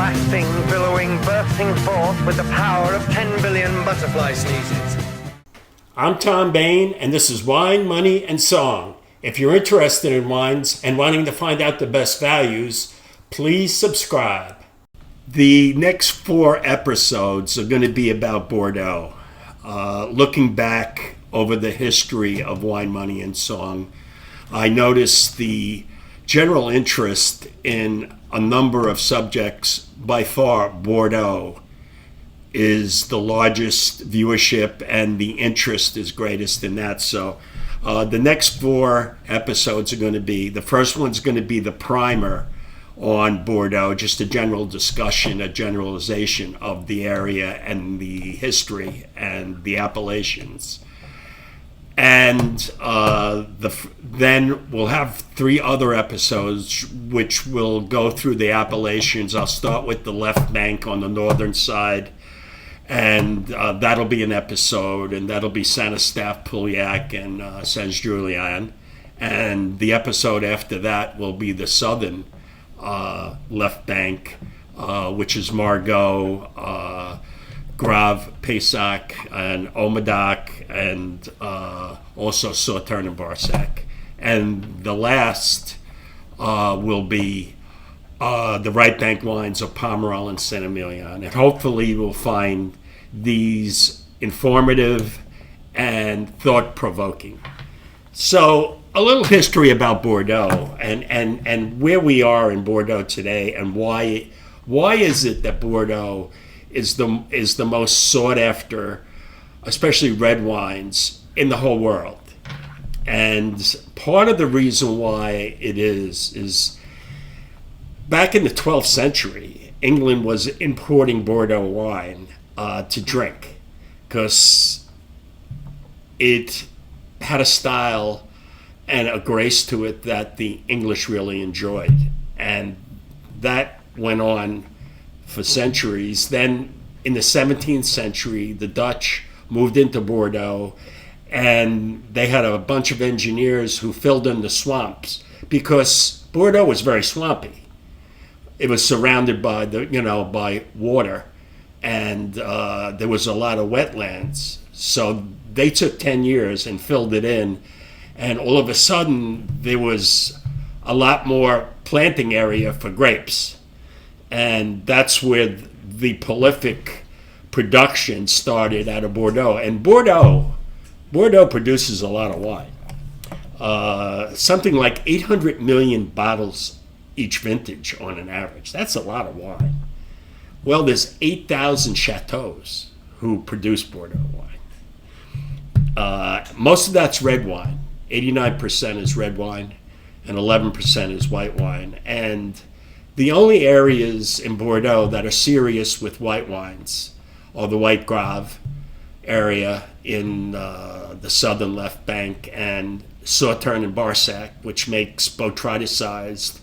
blasting, billowing, bursting forth with the power of 10 billion butterfly sneezes. I'm Tom Bain, and this is Wine, Money, and Song. If you're interested in wines and wanting to find out the best values, please subscribe. The next 4 episodes are going to be about Bordeaux. Looking back over the history of Wine, Money, and Song, I noticed the general interest in a number of subjects. By far, Bordeaux is the largest viewership and the interest is greatest in that. So the next 4 episodes are going to be, the first one's going to be the primer on Bordeaux, just a general discussion, a generalization of the area and the history and the appellations. And then we'll have 3 other episodes which will go through the appellations. I'll start with the left bank on the northern side, and that'll be an episode, and that'll be Saint-Eustache, Pauillac, and Saint-Julien. And the episode after that will be the southern left bank, which is Margaux, Grave, Pessac, and Omedac, and also Sauternes and Barsac. And the last will be the right bank wines of Pomerol and Saint-Emilion. And hopefully we'll find these informative and thought-provoking. So a little history about Bordeaux and where we are in Bordeaux today, and why is it that Bordeaux is the most sought after, especially red wines, in the whole world. And part of the reason why it is back in the 12th century, England was importing Bordeaux wine to drink because it had a style and a grace to it that the English really enjoyed. And that went on for centuries. Then in the 17th century, the Dutch moved into Bordeaux, and they had a bunch of engineers who filled in the swamps because Bordeaux was very swampy. It was surrounded by by water, and there was a lot of wetlands. So they took 10 years and filled it in, and all of a sudden there was a lot more planting area for grapes. And that's where the prolific production started out of Bordeaux. And Bordeaux produces a lot of wine. Something like 800 million bottles each vintage on an average. That's a lot of wine. Well, there's 8,000 chateaus who produce Bordeaux wine. Most of that's red wine. 89% is red wine and 11% is white wine. And the only areas in Bordeaux that are serious with white wines are the White Grave area in the southern left bank, and Sauternes and Barsac, which makes botrytis-sized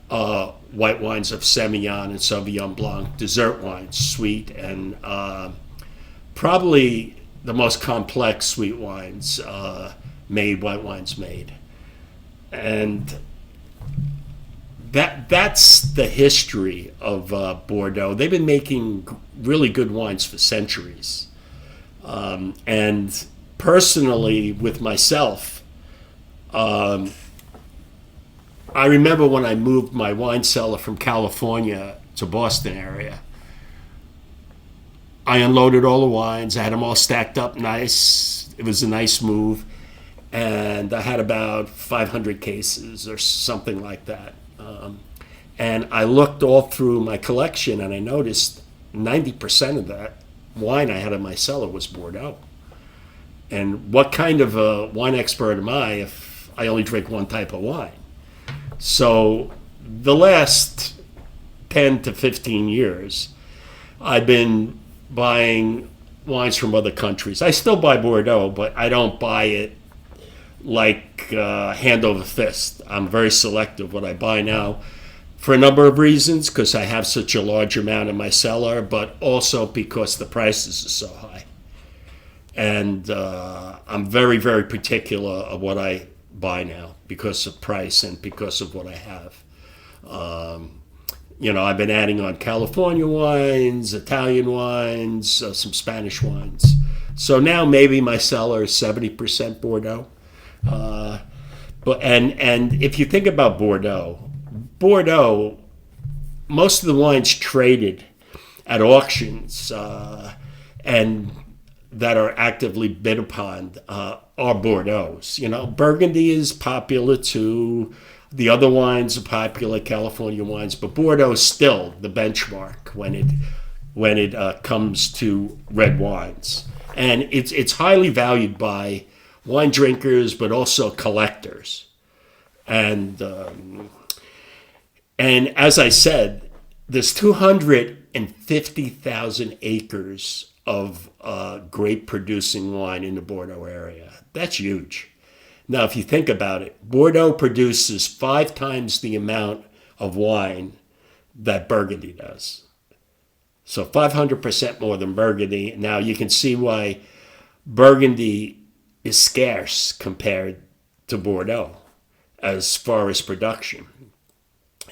white wines of Semillon and Sauvignon Blanc, dessert wines, sweet, and probably the most complex sweet wines white wines made. And that's the history of Bordeaux. They've been making really good wines for centuries. And personally, with myself, I remember when I moved my wine cellar from California to Boston area, I unloaded all the wines. I had them all stacked up nice. It was a nice move. And I had about 500 cases or something like that. And I looked all through my collection, and I noticed 90% of that wine I had in my cellar was Bordeaux. And what kind of a wine expert am I if I only drink one type of wine? So the last 10 to 15 years, I've been buying wines from other countries. I still buy Bordeaux, but I don't buy it like hand over fist. I'm very selective what I buy now for a number of reasons, because I have such a large amount in my cellar, but also because the prices are so high. And I'm very, very particular of what I buy now because of price and because of what I have. I've been adding on California wines, Italian wines, some Spanish wines. So now maybe my cellar is 70% Bordeaux. And if you think about Bordeaux, most of the wines traded at auctions and that are actively bid upon are Bordeaux's. Burgundy is popular too. The other wines are popular, California wines, but Bordeaux is still the benchmark when it comes to red wines, and it's highly valued by wine drinkers, but also collectors. And as I said, there's 250,000 acres of grape producing wine in the Bordeaux area. That's huge. Now, if you think about it, Bordeaux produces 5 times the amount of wine that Burgundy does. So 500% more than Burgundy. Now, you can see why Burgundy is scarce compared to Bordeaux as far as production.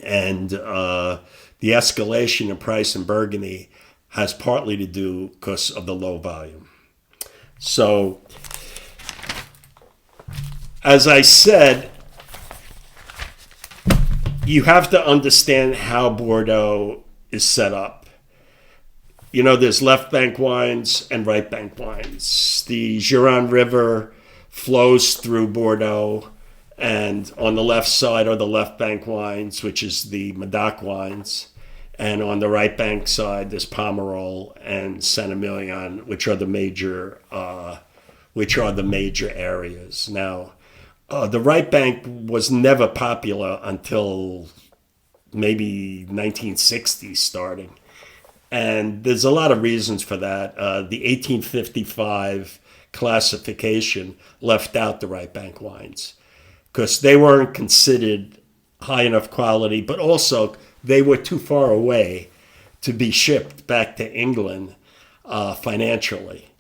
And the escalation in price in Burgundy has partly to do because of the low volume. So, as I said, you have to understand how Bordeaux is set up. There's left bank wines and right bank wines. The Gironde River flows through Bordeaux, and on the left side are the left bank wines, which is the Medoc wines. And on the right bank side, there's Pomerol and Saint-Emilion, which are the major areas. Now, the right bank was never popular until maybe 1960s starting. And there's a lot of reasons for that. The 1855 classification left out the right bank wines because they weren't considered high enough quality, but also they were too far away to be shipped back to England financially.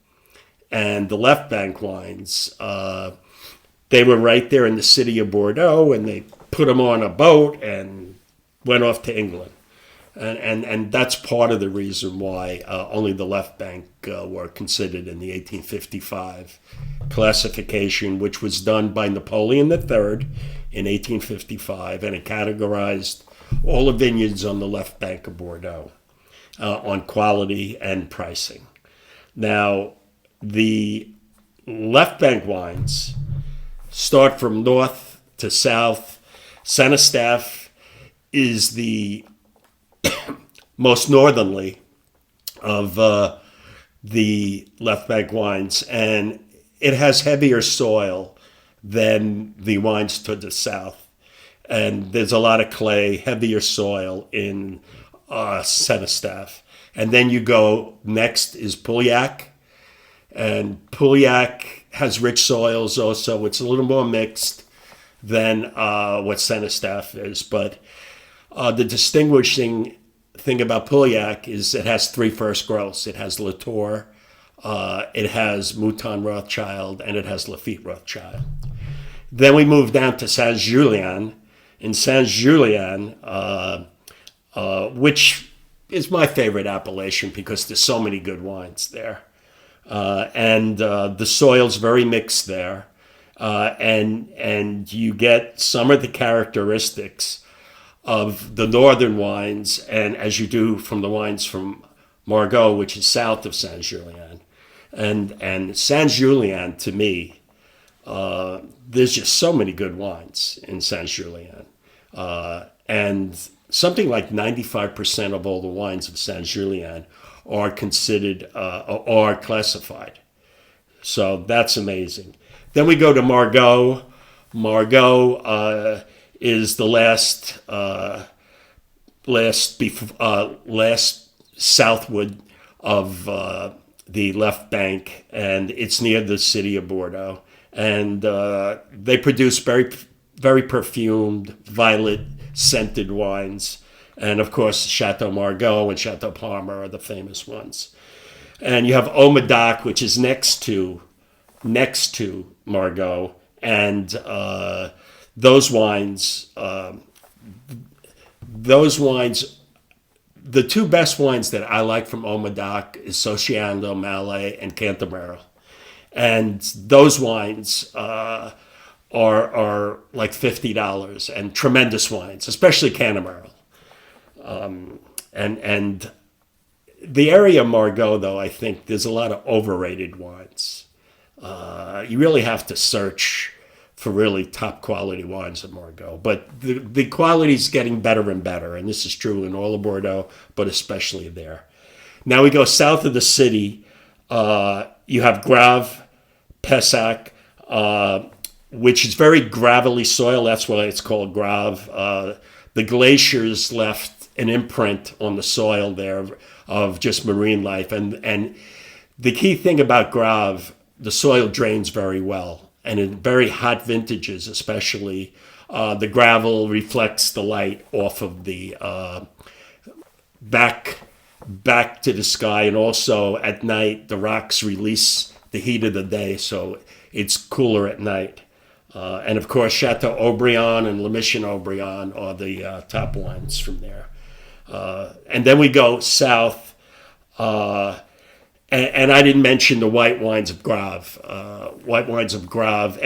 And the left bank wines, they were right there in the city of Bordeaux, and they put them on a boat and went off to England. And that's part of the reason why only the left bank were considered in the 1855 classification, which was done by Napoleon III in 1855, and it categorized all the vineyards on the left bank of Bordeaux on quality and pricing. Now, the left bank wines start from north to south. Saint-Eustache is the most northerly of the left bank wines, and it has heavier soil than the wines to the south. And there's a lot of clay, heavier soil in Saint-Eustache. And then you go, next is Pauillac. And Pauillac has rich soils also. It's a little more mixed than what Saint-Eustache is. But the distinguishing thing about Pauillac is it has 3 first growths. It has Latour, it has Mouton Rothschild, and it has Lafite Rothschild. Then we move down to Saint-Julien. In Saint-Julien, which is my favorite appellation because there's so many good wines there. And the soil's very mixed there. And you get some of the characteristics of the northern wines, and as you do from the wines from Margaux, which is south of Saint-Julien. And Saint-Julien, to me, there's just so many good wines in Saint-Julien. And something like 95% of all the wines of Saint-Julien are considered, are classified. So that's amazing. Then we go to Margaux. Margaux is the last southward of the left bank, and it's near the city of Bordeaux. And they produce very, very perfumed, violet-scented wines. And, of course, Chateau Margaux and Chateau Parma are the famous ones. And you have Medoc, which is next to Margaux. And those wines the two best wines that I like from Omedoc is Sociando, Malais, and Cantamaril. And those wines are like $50 and tremendous wines, especially Cantamaril. And the area of Margaux, though, I think there's a lot of overrated wines. You really have to search for really top quality wines at Margaux. But the quality is getting better and better, and this is true in all of Bordeaux, but especially there. Now we go south of the city. You have Grave, Pessac, which is very gravelly soil. That's why it's called Grave. The glaciers left an imprint on the soil there of just marine life. And the key thing about Grave, the soil drains very well. And in very hot vintages especially, the gravel reflects the light off of the back to the sky. And also at night, the rocks release the heat of the day, so it's cooler at night. And of course, Chateau Aubryon and Le Mission Aubryon are the top wines from there. And then we go south, and I didn't mention the white wines of Grave. White wines of Grave,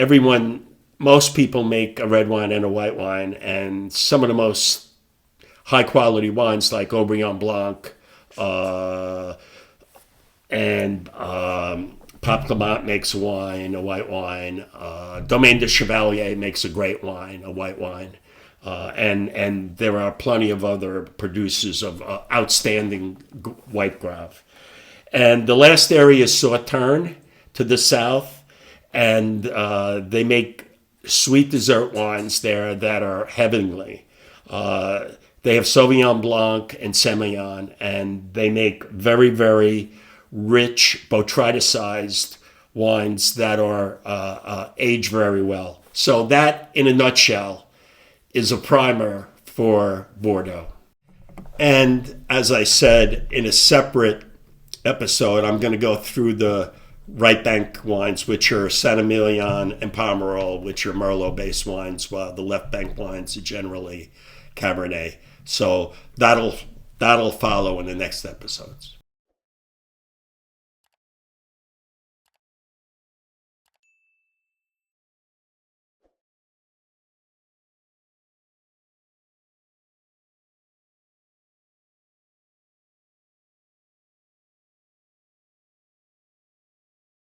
most people make a red wine and a white wine, and some of the most high quality wines like Aubryon Blanc and Pape Clement makes a white wine. Domaine de Chevalier makes a great wine, a white wine. And there are plenty of other producers of outstanding white Grave. And the last area is Sauternes to the south, and they make sweet dessert wines there that are heavenly. They have Sauvignon Blanc and Semillon, and they make very, very rich, botrytis-sized wines that are aged very well. So that, in a nutshell, is a primer for Bordeaux. And as I said, in a separate episode, I'm going to go through the right bank wines, which are Saint-Emilion and Pomerol, which are Merlot-based wines, while the left bank wines are generally Cabernet. So that'll follow in the next episodes.